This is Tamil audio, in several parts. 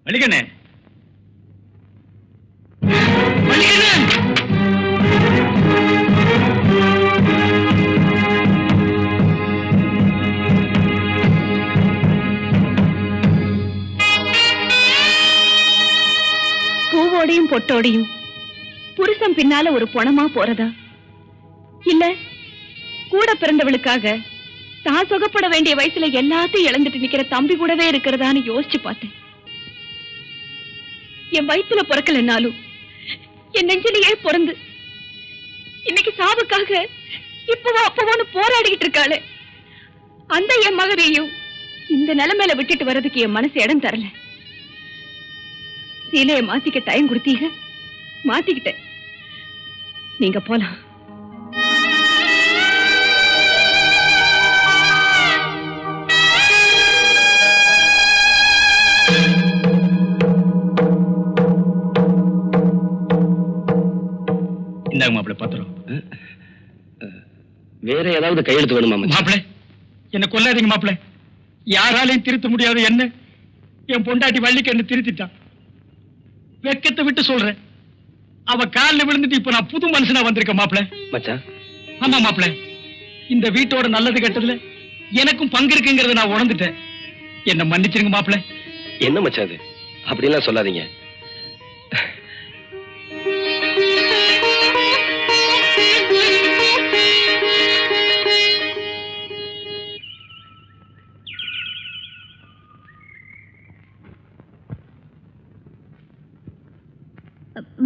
மல்லிகண்ணே, மல்லிகண்ணே, பூவோடையும் பொட்டோடையும் புருஷன் பின்னால ஒரு பொணமா போறதா, இல்ல கூட பிறந்தவளுக்காக தான் சுகப்பட வேண்டிய வயசுல எல்லாத்தையும் இழந்துட்டு நிக்கிற தம்பி கூடவே இருக்கிறதான்னு யோசிச்சு பார்த்தேன். என் வயிற்றுல பிறக்கலன்னாலும் என் நெஞ்சிலேயே பிறந்து இன்னைக்கு சாவுக்காக இப்பவோ அப்பவோன்னு போராடிக்கிட்டு இருக்காளே, அந்த என் மகவையும் இந்த நிலைமையில விட்டுட்டு வர்றதுக்கு என் மனசு இடம் தரல. சீலையை மாத்திக்க டைம் கொடுத்தீங்க, மாத்திக்கிட்டேன். நீங்க போலாம். இந்தாங்க மாப்பிள்ள பத்திரம். வேற ஏதாவது கையெழுத்து வேணுமா மாப்பிள்ள? என்ன கொல்லாதீங்க மாப்பிள்ள. யாராலையும் திருத்த முடியாது என்ன என் பொண்டாட்டி வள்ளிக்கு என்ன திருத்திட்டான். வெக்கத்தை விட்டு சொல்றேன், அவ காலில் விழுந்துட்டு இப்ப நான் புது மனுஷனா வந்திருக்கேன் மாப்பிள்ள. மச்சான்? ஆமா மாப்பிள்ள, இந்த வீட்டோட நல்லது கெட்டதுல எனக்கும் பங்கு இருக்குங்கிறத நான் உணர்ந்துட்டேன். என்ன மன்னிச்சிருங்க மாப்பிள்ள. என்ன மச்சான் அது? அப்படிலாம் சொல்லாதீங்க.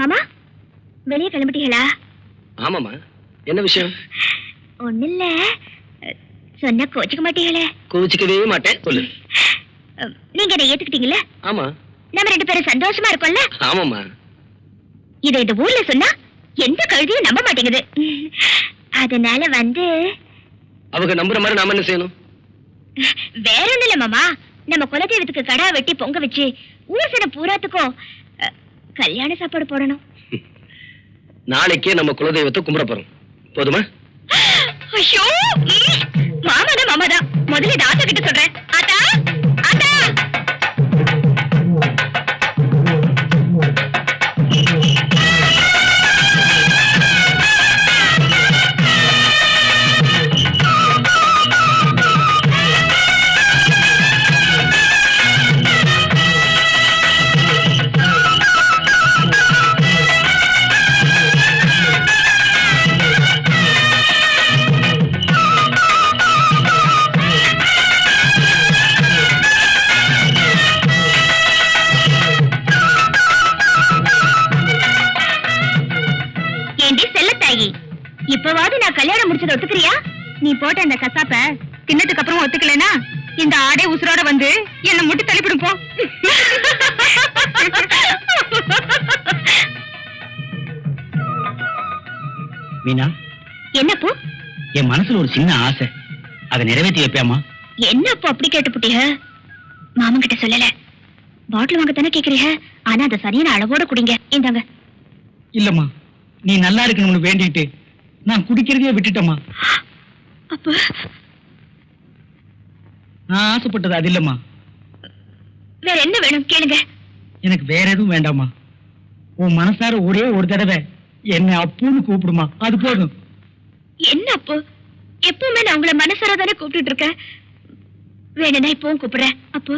மாமா, வெளியே கிளம்பிட்டீங்களா? ஆமாமா, என்ன விஷயம்? ஒண்ணு இல்ல, சொன்ன கோச்சுக்க மாட்டீங்களே? கோச்சிக்கவே மாட்டேன், சொல்லு. நீங்க என்ன ஏத்துக்கிட்டீங்கல்ல? ஆமா. நம்ம ரெண்டு பேரும் சந்தோஷமா இருக்கோம்ல? ஆமாமா. இதை இந்த ஊர்ல சொன்னா எந்த கழுதியும் நம்ப மாட்டேங்குது. அதனால அவங்க நம்புற மாதிரி நாம என்ன செய்யணும்? வேற ஒண்ணு இல்ல மாமா, நம்ம குலதெய்வத்துக்கு கடா வெட்டி பொங்க வச்சு ஊர் சன பூராத்துக்கும் கல்யாண சாப்பாடு போடணும். நாளைக்கே நம்ம குலதெய்வத்தை கும்பிட போறோம், போதுமா? ஐயோ, மாமாதான் மாமாதான். முதல்ல இந்த ஆத்தா கிட்ட சொல்றேன். ஆத்தா, ஆத்தா. இப்பவாது நான் கல்யாணம் முடிச்சத ஒத்துக்கிறியா? நீ போட்ட அந்த கசாப்ப தின்னதுக்கு அப்புறம் ஒத்துக்கலனா இந்த ஆடை உசுரோட வந்து என்ன முட்டி தள்ளிவிடும் போ. மீனா, என்னப்போ? என் மனசுல ஒரு சின்ன ஆசை, அதை நிறைவேற்றி வைப்பியாமா? என்னப்போ அப்படி கேட்டுப்புட்டீங்க? மாமன் கிட்ட சொல்லல. பாட்டில் வாங்க தானே கேக்குறீங்க, ஆனா அதை சரியான அளவோட குடிங்க. இந்தாங்க. இல்லம்மா, நீ நல்லா இருக்கணும்னு வேண்டிட்டு நான் குடிக்கிறதையே விட்டுட்டேம்மா. அப்ப நான் ஆசைப்பட்டது அது இல்லம்மா. வேற என்ன வேணும் கேளுங்க. எனக்கு வேற எதுவும் வேண்டாமா. உன் மனசார ஒரே ஒரு தடவை என்ன அப்புன்னு கூப்பிடுமா, அது போதும். என்ன அப்போ? எப்பவுமே நான் உங்களை மனசார தானே கூப்பிட்டு இருக்கேன். வேணும்னா இப்பவும் கூப்பிடுறேன். அப்போ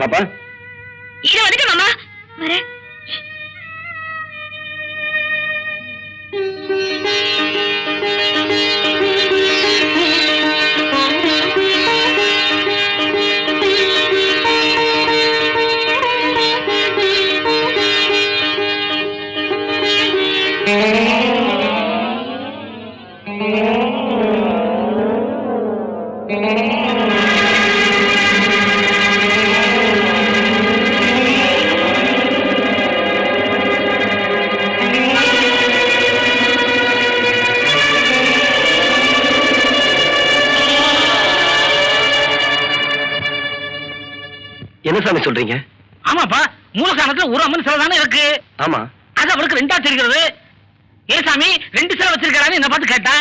பாப்பா, இத வந்துட்டு மாமா வரேன். என்ன சாமி சொல்றீங்க? ஆமாப்பா, மூலஸ்தானத்துல ஒரு அம்மன் சிலை தானே இருக்கு. ஆமா. அது அவருக்கு ரெண்டா தெரிகிறது. ஏ சாமி, ரெண்டு சிலை வச்சிருக்காரு என்ன பார்த்து கேட்டா.